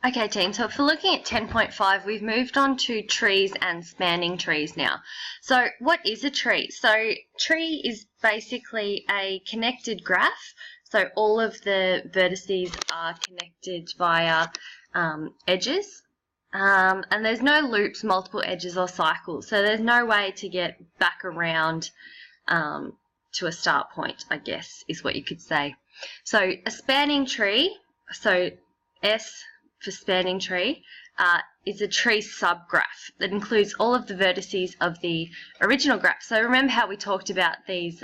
Okay, team, so if we're looking at 10.5, we've moved on to trees and spanning trees now. So what is a tree? So tree is basically a connected graph. So all of the vertices are connected via edges. And there's no loops, multiple edges or cycles. So there's no way to get back around to a start point, I guess, is what you could say. So a spanning tree, so S for spanning tree, is a tree subgraph that includes all of the vertices of the original graph. So remember how we talked about these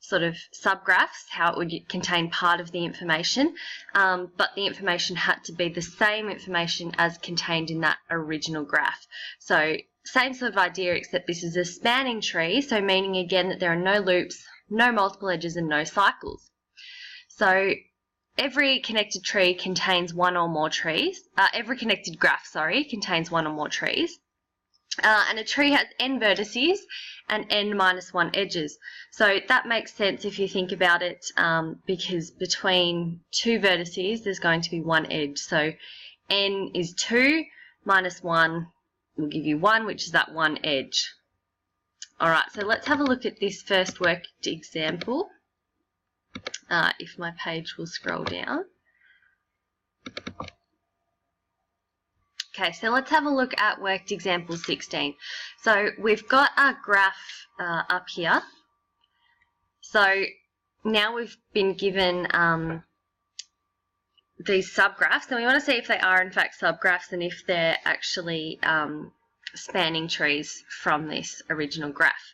sort of subgraphs, how it would contain part of the information, but the information had to be the same information as contained in that original graph. So same sort of idea, except this is a spanning tree, so meaning again that there are no loops, no multiple edges and no cycles. So every connected tree contains one or more trees. Every connected graph, contains one or more trees. And a tree has n vertices and n minus 1 edges. So that makes sense if you think about it, because between two vertices there's going to be one edge. So n is 2 minus 1 will give you 1, which is that one edge. Alright, so let's have a look at this first worked example. If my page will scroll down. Okay, so let's have a look at worked example 16. So we've got our graph up here. So now we've been given these subgraphs, and we want to see if they are in fact subgraphs and if they're actually spanning trees from this original graph.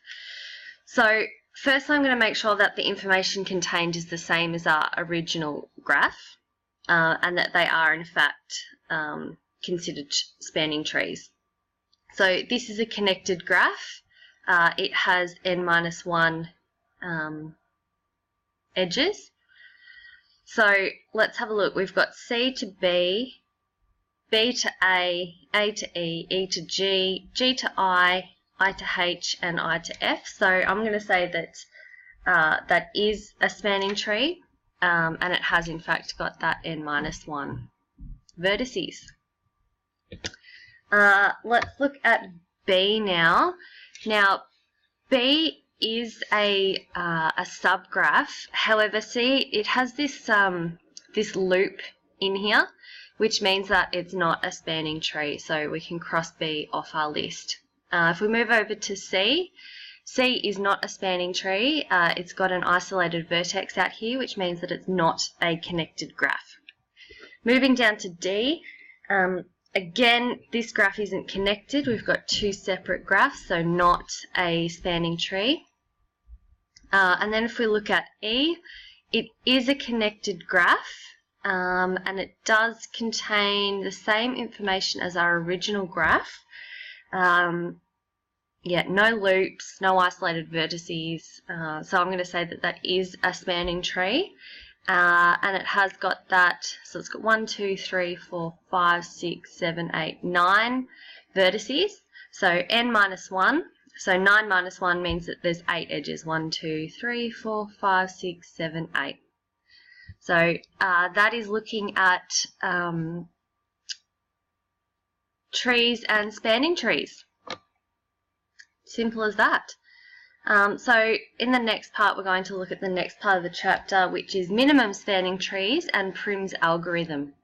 So first I'm going to make sure that the information contained is the same as our original graph, and that they are in fact considered spanning trees. So this is a connected graph. It has n minus 1 edges. So let's have a look. We've got C to B, B to A to E, E to G, G to I to H, and I to F. So I'm going to say that that is a spanning tree, and it has in fact got that n minus 1 vertices. Let's look at B now. Now B is a subgraph. However, see, it has this this loop in here, which means that it's not a spanning tree. So we can cross B off our list. If we move over to C, C is not a spanning tree. It's got an isolated vertex out here, which means that it's not a connected graph. Moving down to D, again, this graph isn't connected. We've got two separate graphs, so not a spanning tree. And then if we look at E, it is a connected graph, and it does contain the same information as our original graph. Yeah, no loops, no isolated vertices, so I'm going to say that that is a spanning tree, and it has got that, so it's got 1, 2, 3, 4, 5, 6, 7, 8, 9 vertices, so n minus 1, so 9 minus 1 means that there's 8 edges, 1, 2, 3, 4, 5, 6, 7, 8. So that is looking at trees and spanning trees. Simple as that. So in the next part, we're going to look at the next part of the chapter, which is minimum spanning trees and Prim's algorithm.